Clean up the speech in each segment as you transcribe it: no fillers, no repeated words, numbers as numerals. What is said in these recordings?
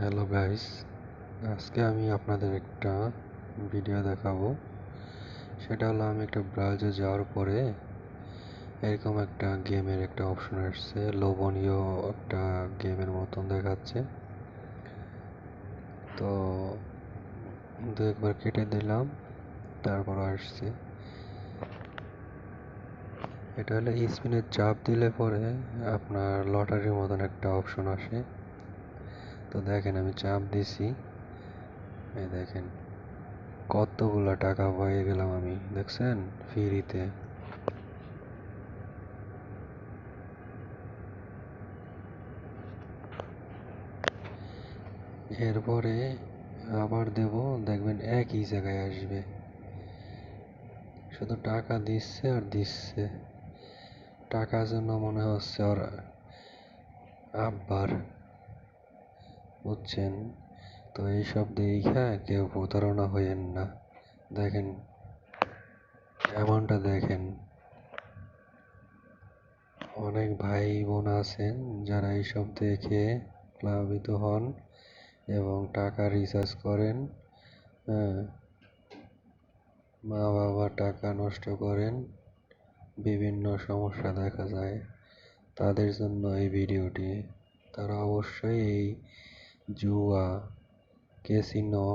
Hello guys, আজকে আমি আপনাদের একটা ভিডিও দেখাবো। সেটা হলো আমি একটা ব্রাউজারে যাওয়ার পরে এরকম একটা গেমের একটা অপশন আসছে, লোভনীয় একটা গেমের মতন দেখাচ্ছে। তো দু একবার কেটে দিলাম, তারপর আসছে। এটা হলো স্পিনের চাপ দিলে পরে আপনার লটারির মতন একটা অপশন আসে। তো দেখেন আমি চাপ দিছি, এই দেখেন কতগুলা টাকা পেয়ে গেলাম আমি, দেখছেন, ফ্রিতে। এরপরে আবার দেব, দেখবেন একই জায়গায় আসবে, শুধু টাকা দিচ্ছে আর দিচ্ছে। টাকার জন্য মনে হচ্ছে ওর আব্বার, বুঝছেন? তো এইসব দেখা কেউ প্রতারণা হইয়েন না। দেখেন এমনটা, দেখেন অনেক ভাই বোন আছেন যারা এইসব দেখে প্লাবিত হন এবং টাকা রিচার্জ করেন। হ্যাঁ, মা বাবা টাকা নষ্ট করেন, বিভিন্ন সমস্যা দেখা যায়। তাদের জন্য এই ভিডিওটি। তারা অবশ্যই এই জুয়া, ক্যাসিনো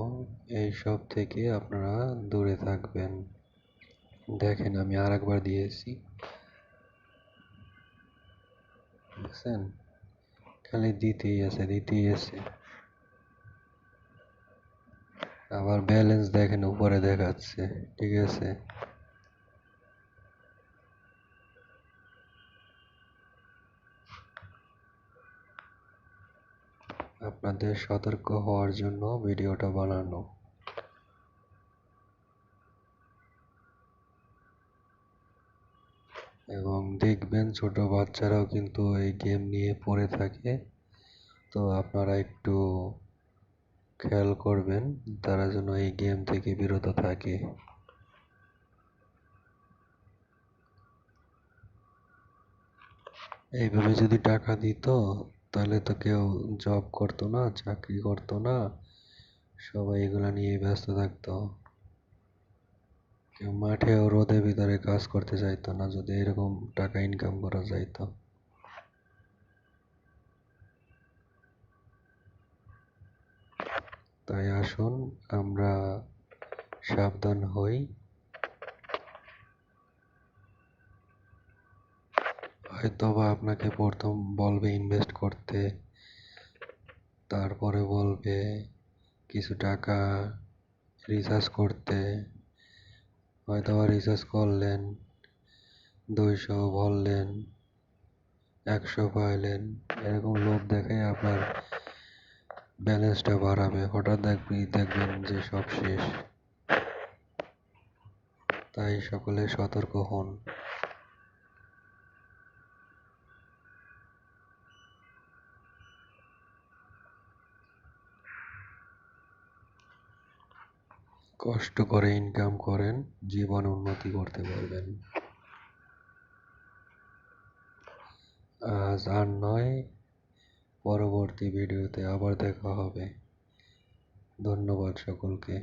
এইসব থেকে আপনারা দূরে থাকবেন। দেখেন আমি আরেকবার দিয়েছি, দেখছেন, খালি দিতেই আছে দিতেই আছে। আবার ব্যালেন্স দেখেন উপরে দেখাচ্ছে, ঠিক আছে। আপনাদের সতর্ক হওয়ার জন্য ভিডিওটা বানানো। এবং দেখবেন ছোট বাচ্চারাও কিন্তু এই গেম নিয়ে পড়ে থাকে। তো আপনারা একটু খেয়াল করবেন তারা যেন এই গেম থেকে বিরত থাকে। এইভাবে যদি টাকা দিত তাহলে তো কেউ জব করতো না, চাকরি করতো না, সবাই এগুলা নিয়ে ব্যস্ত থাকতো। কেউ মাঠেও রোদে ভিতরে কাজ করতে চাইতো না যদি এরকম টাকা ইনকাম করা যাইতো। তাই আসুন আমরা সাবধান হই। হয়তোবা আপনাকে প্রথম বলবে ইনভেস্ট করতে, তারপরে বলবে কিছু টাকা রিচার্জ করতে। হয়তোবা রিচার্জ করলেন, 200 ভরলেন, 100 পাইলেন, এরকম লোভ দেখায় আপনার ব্যালেন্সটা বাড়াবে। হঠাৎ দেখবেন যে সব শেষ। তাই সকলে সতর্ক হন। কষ্ট করে ইনকাম করেন, জীবন উন্নতি করতে পারবেন। আজ আর নয়, পরবর্তী ভিডিওতে আবার দেখা হবে। ধন্যবাদ সকলকে।